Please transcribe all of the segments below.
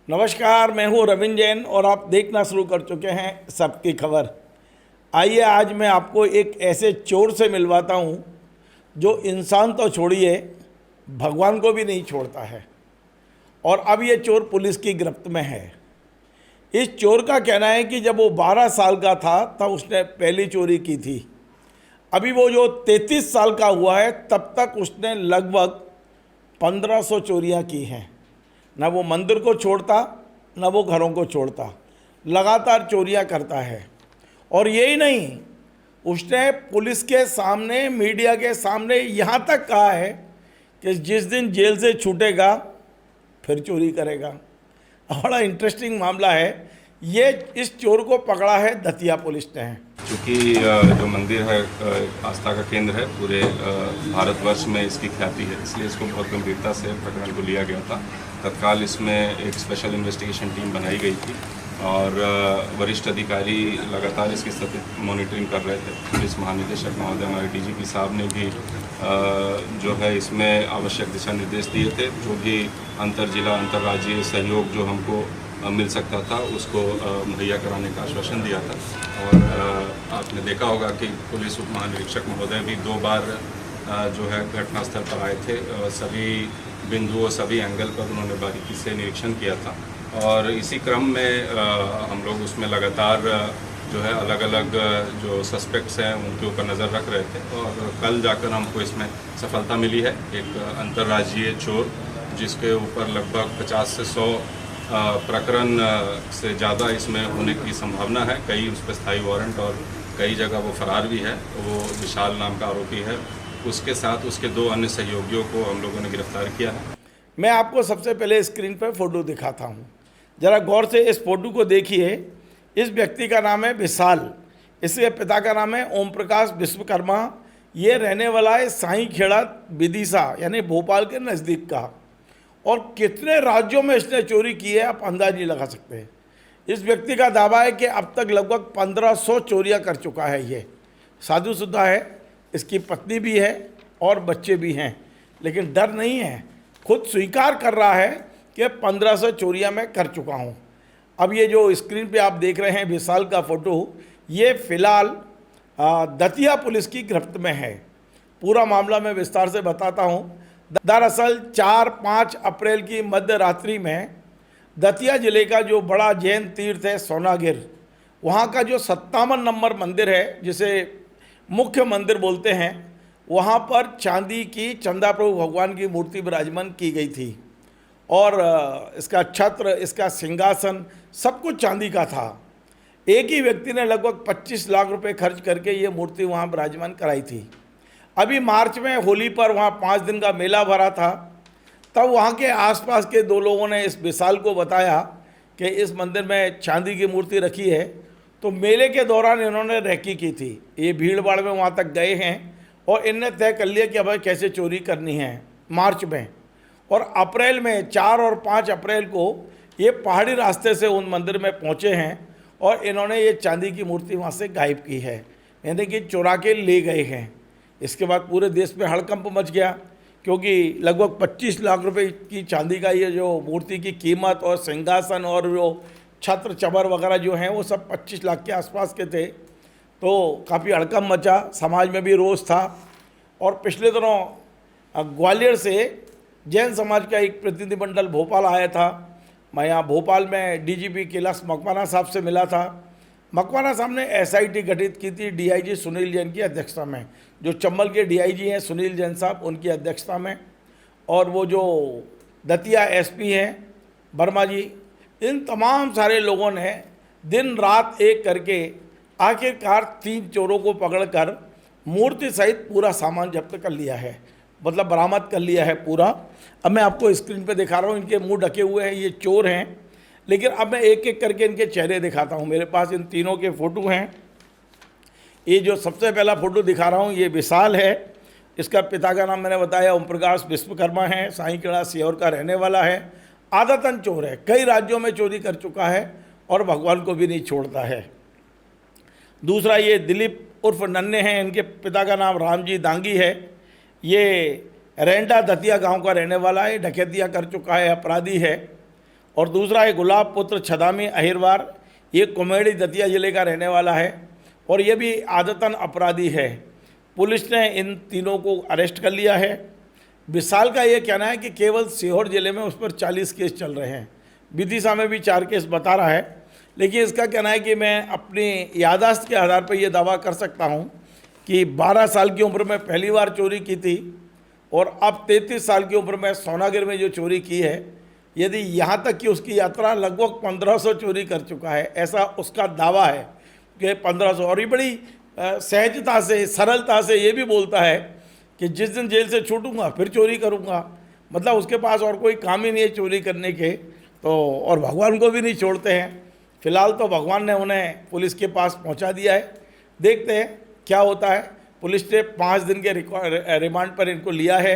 नमस्कार, मैं हूं रविंद्र जैन और आप देखना शुरू कर चुके हैं सबकी खबर। आइए आज मैं आपको एक ऐसे चोर से मिलवाता हूं जो इंसान तो छोड़िए भगवान को भी नहीं छोड़ता है। और अब ये चोर पुलिस की गिरफ्त में है। इस चोर का कहना है कि जब वो 12 साल का था तब उसने पहली चोरी की थी। अभी वो जो 33 साल का हुआ है तब तक उसने लगभग 1500 चोरियां की हैं। न वो मंदिर को छोड़ता न वो घरों को छोड़ता, लगातार चोरियां करता है। और यही नहीं, उसने पुलिस के सामने, मीडिया के सामने यहाँ तक कहा है कि जिस दिन जेल से छूटेगा फिर चोरी करेगा। बड़ा इंटरेस्टिंग मामला है ये। इस चोर को पकड़ा है दतिया पुलिस ने। क्योंकि जो मंदिर है आस्था का केंद्र है, पूरे भारतवर्ष में इसकी ख्याति है, इसलिए इसको बहुत गंभीरता से प्रकरण को लिया गया था। तत्काल इसमें एक स्पेशल इन्वेस्टिगेशन टीम बनाई गई थी और वरिष्ठ अधिकारी लगातार इसकी सतत मॉनिटरिंग कर रहे थे। पुलिस महानिदेशक महोदय, हमारे डीजीपी साहब ने भी जो है इसमें आवश्यक दिशा निर्देश दिए थे। जो भी अंतर जिला अंतर्राज्यीय सहयोग जो हमको मिल सकता था उसको मुहैया कराने का आश्वासन दिया था। और आपने देखा होगा कि पुलिस उप महानिरीक्षक महोदय भी 2 बार जो है घटनास्थल पर आए थे। सभी बिंदुओं, सभी एंगल पर उन्होंने बारीकी से निरीक्षण किया था। और इसी क्रम में हम लोग उसमें लगातार जो है अलग अलग जो सस्पेक्ट्स हैं उनके ऊपर नज़र रख रहे थे। और कल जाकर हमको इसमें सफलता मिली है। एक अंतर्राज्यीय चोर जिसके ऊपर लगभग 50 से 100 प्रकरण से ज़्यादा इसमें होने की संभावना है। कई उस पर स्थायी वारंट और कई जगह वो फरार भी है। वो विशाल नाम का आरोपी है। उसके साथ उसके 2 अन्य सहयोगियों को हम लोगों ने गिरफ्तार किया है। मैं आपको सबसे पहले स्क्रीन पर फोटो दिखाता हूँ, ज़रा गौर से इस फोटो को देखिए। इस व्यक्ति का नाम है विशाल, इसके पिता का नाम है ओम प्रकाश विश्वकर्मा। ये रहने वाला है साई खेड़ा विदिशा, यानी भोपाल के नज़दीक का। और कितने राज्यों में इसने चोरी की है आप अंदाज नहीं लगा सकते। इस व्यक्ति का दावा है कि अब तक लगभग 1500 चोरियां कर चुका है। ये शादीशुदा है, इसकी पत्नी भी है और बच्चे भी हैं, लेकिन डर नहीं है। खुद स्वीकार कर रहा है कि 1500 चोरियां मैं कर चुका हूं। अब ये जो स्क्रीन पे आप देख रहे हैं विशाल का फोटो, ये फिलहाल दतिया पुलिस की गिरफ्त में है। पूरा मामला मैं विस्तार से बताता हूं। दरअसल 4-5 अप्रैल की मध्य रात्रि में दतिया जिले का जो बड़ा जैन तीर्थ है सोनागिर, वहाँ का जो 57 नंबर मंदिर है, जिसे मुख्य मंदिर बोलते हैं, वहाँ पर चांदी की चंदा प्रभु भगवान की मूर्ति विराजमान की गई थी। और इसका छत्र, इसका सिंहासन, सब कुछ चांदी का था। एक ही व्यक्ति ने लगभग 25 लाख रुपए खर्च करके ये मूर्ति वहाँ विराजमान कराई थी। अभी मार्च में होली पर वहाँ 5 दिन का मेला भरा था। तब वहाँ के आसपास के 2 लोगों ने इस विशाल को बताया कि इस मंदिर में चांदी की मूर्ति रखी है। तो मेले के दौरान इन्होंने रेकी की थी। ये भीड़ भाड़ में वहाँ तक गए हैं और इनने तय कर लिया कि अब कैसे चोरी करनी है मार्च में। और अप्रैल में 4 और 5 अप्रैल को ये पहाड़ी रास्ते से उन मंदिर में पहुँचे हैं और इन्होंने ये चांदी की मूर्ति वहाँ से गायब की है, यानी कि चुरा के ले गए हैं। इसके बाद पूरे देश में हड़कंप मच गया, क्योंकि लगभग 25 लाख रुपए की चांदी का ये जो मूर्ति की कीमत और सिंहासन और जो छत्र चबर वगैरह जो हैं वो सब 25 लाख के आसपास के थे। तो काफ़ी हड़कंप मचा, समाज में भी रोष था। और पिछले दिनों ग्वालियर से जैन समाज का एक प्रतिनिधिमंडल भोपाल आया था। मैं यहाँ भोपाल में डीजीपी कैलाश मकवाना साहब से मिला था। मकवाना साहब ने एसआईटी गठित की थी डीआईजी सुनील जैन की अध्यक्षता में। जो चंबल के डीआईजी हैं सुनील जैन साहब, उनकी अध्यक्षता में। और वो जो दतिया एसपी हैं वर्मा जी, इन तमाम सारे लोगों ने दिन रात एक करके आखिरकार 3 चोरों को पकड़कर मूर्ति सहित पूरा सामान जब्त कर लिया है, मतलब बरामद कर लिया है पूरा। अब मैं आपको स्क्रीन पे दिखा रहा हूँ, इनके मुंह ढके हुए हैं, ये चोर हैं। लेकिन अब मैं एक एक करके इनके चेहरे दिखाता हूँ। मेरे पास इन तीनों के फ़ोटो हैं। ये जो सबसे पहला फ़ोटो दिखा रहा हूँ ये विशाल है। इसका पिता का नाम मैंने बताया ओम प्रकाश विश्वकर्मा है, साईखेड़ा सीहोर का रहने वाला है। आदतन चोर है, कई राज्यों में चोरी कर चुका है और भगवान को भी नहीं छोड़ता है। दूसरा ये दिलीप उर्फ नन्हे हैं, इनके पिता का नाम रामजी दांगी है। ये रेंडा दतिया गांव का रहने वाला है, डकैतियाँ कर चुका है, अपराधी है। और दूसरा है गुलाब पुत्र छदामी अहिरवार, ये कुमेड़ी दतिया ज़िले का रहने वाला है और ये भी आदतन अपराधी है। पुलिस ने इन तीनों को अरेस्ट कर लिया है। विशाल का ये कहना है कि केवल सीहोर ज़िले में उस पर 40 केस चल रहे हैं, विदिशा में भी 4 केस बता रहा है, लेकिन इसका कहना है कि मैं अपनी यादाश्त के आधार पर यह दावा कर सकता हूं कि 12 साल की उम्र में पहली बार चोरी की थी और अब 33 साल की उम्र में सोनागिर में जो चोरी की है, यदि यहां तक कि उसकी यात्रा लगभग 1500 चोरी कर चुका है, ऐसा उसका दावा है कि 1500। और ये बड़ी सहजता से, सरलता से ये भी बोलता है कि जिस दिन जेल से छूटूंगा फिर चोरी करूंगा। मतलब उसके पास और कोई काम ही नहीं है चोरी करने के, तो और भगवान को भी नहीं छोड़ते हैं। फिलहाल तो भगवान ने उन्हें पुलिस के पास पहुंचा दिया है, देखते हैं क्या होता है। पुलिस ने 5 दिन के रिमांड पर इनको लिया है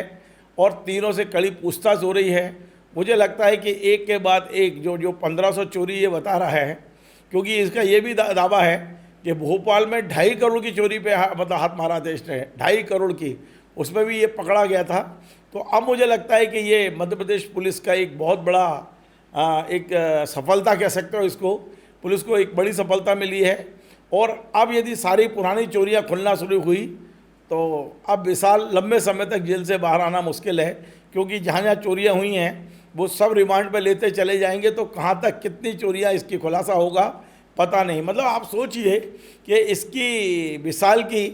और तीनों से कड़ी पूछताछ हो रही है। मुझे लगता है कि एक के बाद एक जो 1500 चोरी ये बता रहा है, क्योंकि इसका ये भी दावा है कि भोपाल में 2.5 करोड़ की चोरी पे मतलब हाथ मारा था इसने, 2.5 करोड़ की, उसमें भी ये पकड़ा गया था। तो अब मुझे लगता है कि ये मध्य प्रदेश पुलिस का एक बहुत बड़ा एक सफलता कह सकते हो इसको, पुलिस को एक बड़ी सफलता मिली है। और अब यदि सारी पुरानी चोरियां खुलना शुरू हुई तो अब विशाल लंबे समय तक जेल से बाहर आना मुश्किल है, क्योंकि जहाँ जहाँ चोरियां हुई हैं वो सब रिमांड पे लेते चले जाएंगे, तो कहाँ तक कितनी चोरियां इसकी खुलासा होगा पता नहीं। मतलब आप सोचिए कि इसकी विशाल की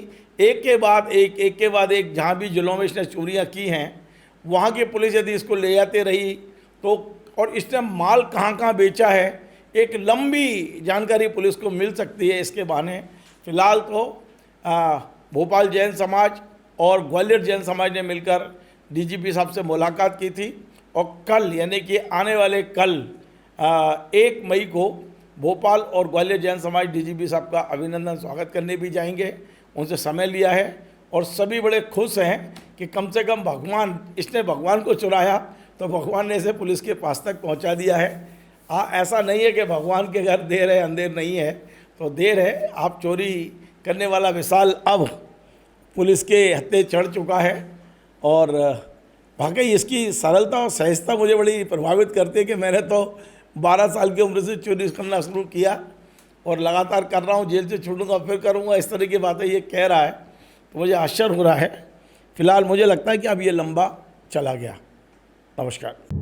एक के बाद एक जहाँ भी जिलों में इसने चोरियाँ की हैं वहाँ की पुलिस यदि इसको ले जाते रही तो, और इसने माल कहाँ कहाँ बेचा है, एक लंबी जानकारी पुलिस को मिल सकती है इसके बहाने। फिलहाल तो भोपाल जैन समाज और ग्वालियर जैन समाज ने मिलकर डीजीपी साहब से मुलाकात की थी और कल यानी कि आने वाले कल 1 मई को भोपाल और ग्वालियर जैन समाज डीजीपी साहब का अभिनंदन स्वागत करने भी जाएंगे। उनसे समय लिया है और सभी बड़े खुश हैं कि कम से कम इसने भगवान को चुराया तो भगवान ने इसे पुलिस के पास तक पहुंचा दिया है। ऐसा नहीं है कि भगवान के घर देर है अंधेर नहीं है, तो देर है। आप चोरी करने वाला विशाल अब पुलिस के हत्थे चढ़ चुका है और वाकई इसकी सरलता और सहजता मुझे बड़ी प्रभावित करती है कि मैंने तो 12 साल की उम्र से चोरी करना शुरू किया और लगातार कर रहा हूँ, जेल से छूटूंगा फिर करूँगा, इस तरह की बातें ये कह रहा है तो मुझे आश्चर्य हो रहा है। फिलहाल मुझे लगता है कि अब ये लंबा चला गया। नमस्कार।